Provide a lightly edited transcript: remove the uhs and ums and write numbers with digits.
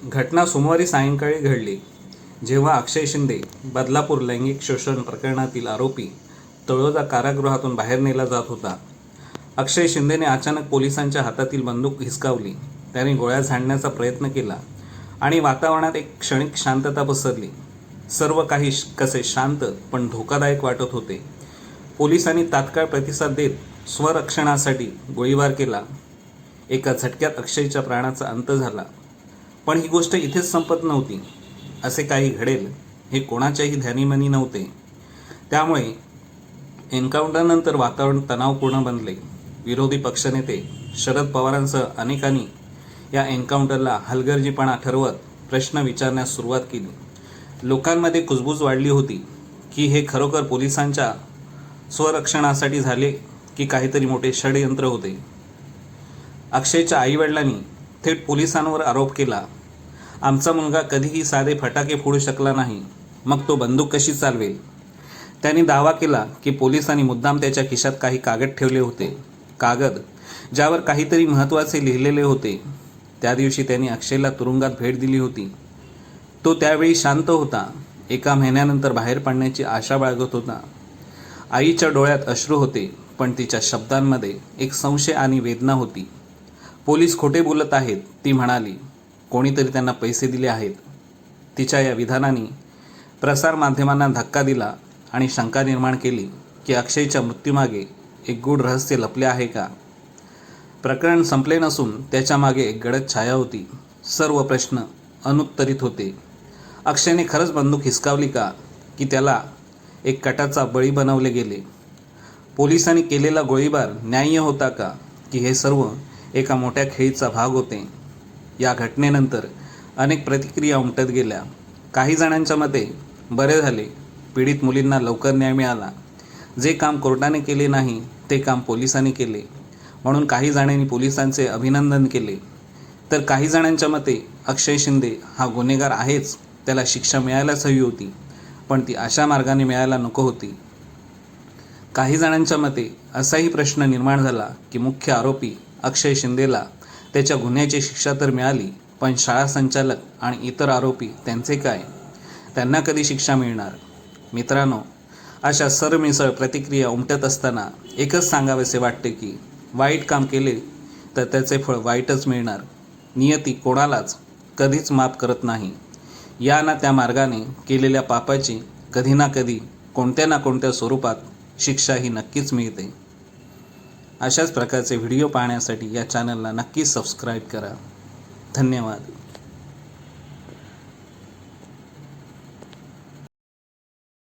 घटना सोमवारी सायंकाळी घडली, जेव्हा अक्षय शिंदे बदलापूर लैंगिक शोषण प्रकरणातील आरोपी तळोजा कारागृहातून बाहेर नेला जात होता. अक्षय शिंदेने अचानक पोलिसांच्या हातातील बंदूक हिसकावली. त्याने गोळ्या झाडण्याचा प्रयत्न केला आणि वातावरणात एक क्षणिक शांतता पसरली. सर्व काही कसे शांत पण धोकादायक वाटत होते. पोलिसांनी तात्काळ प्रतिसाद देत स्वरक्षणासाठी गोळीबार केला. एका झटक्यात अक्षयच्या प्राणाचा अंत झाला. पण ही गोष्ट इथेच संपत नव्हती. असे काही घडेल हे कोणाच्याही ध्यानीमनी नव्हते. त्यामुळे एन्काउंटरनंतर वातावरण तणावपूर्ण बनले. विरोधी पक्षनेते शरद पवारांसह अनेकांनी या एन्काउंटरला हलगर्जीपणा ठरवत प्रश्न विचारण्यास सुरुवात केली. लोकांमध्ये कुजबूज वाढली होती की हे खरोखर पोलिसांच्या स्वरक्षणासाठी झाले की काहीतरी मोठे षडयंत्र होते. अक्षयच्या आईवडिलांनी थेट पोलिसांवर आरोप केला, आमचा मुलगा कधीही साधे फटाके फोडू शकला नाही, मग तो बंदूक कशी चालवेल. त्यांनी दावा केला की पोलिसांनी मुद्दाम त्याच्या खिशात काही कागद ठेवले होते, कागद ज्यावर काहीतरी महत्त्वाचे लिहिलेले होते. त्या दिवशी त्यांनी अक्षयला तुरुंगात भेट दिली होती. तो त्यावेळी शांत होता. 1 महिन्यानंतर बाहेर पडण्याची आशा बाळगत होता. आईच्या डोळ्यात अश्रू होते, पण तिच्या शब्दांमध्ये एक संशय आणि वेदना होती. पोलीस खोटे बोलत आहेत, ती म्हणाली. कोणीतरी त्यांना पैसे दिले आहेत. तिच्या या विधानाने प्रसारमाध्यमांना धक्का दिला आणि शंका निर्माण केली की अक्षयच्या मृत्यूमागे एक गूढ रहस्य लपले आहे का. प्रकरण संपले नसून त्याच्या मागे एक गडद छाया होती. सर्व प्रश्न अनुत्तरित होते. अक्षयने खरंच बंदूक हिसकावली का, की त्याला एक कटाचा बळी बनवले गेले. पोलिसांनी केलेला गोळीबार न्याय्य होता का, की हे सर्व एका मोठ्या खेळीचा भाग होते. या घटनेनंतर अनेक प्रतिक्रिया उमटत गेल्या. काही जणांच्या मते बरे झाले, पीडित मुलींना लवकर न्याय मिळाला. जे काम कोर्टाने केले नाही ते काम पोलिसांनी केले, म्हणून काही जणांनी पोलिसांचे अभिनंदन केले. तर काही जणांच्या मते अक्षय शिंदे हा गुन्हेगार आहेच, त्याला शिक्षा मिळायलाच हवी होती, पण ती अशा मार्गाने मिळायला नको होती. काही जणांच्या मते असाही प्रश्न निर्माण झाला की मुख्य आरोपी अक्षय शिंदेला त्याच्या गुन्ह्याची शिक्षा तर मिळाली, पण शाळा संचालक आणि इतर आरोपी त्यांचे काय, त्यांना कधी शिक्षा मिळणार. मित्रांनो, अशा सरमिसळ प्रतिक्रिया उमटत असताना एकच सांगावेसे वाटते की वाईट काम केले तर त्याचे फळ वाईटच मिळणार. नियती कोणालाच कधीच माफ करत नाही. या ना त्या मार्गाने केलेल्या पापाची कधी ना कधी कोणत्या ना कोणत्या स्वरूपात शिक्षा ही नक्कीच मिळते. अशाच प्रकारचे व्हिडिओ पाहण्यासाठी या चॅनलला नक्कीच सबस्क्राईब करा. धन्यवाद.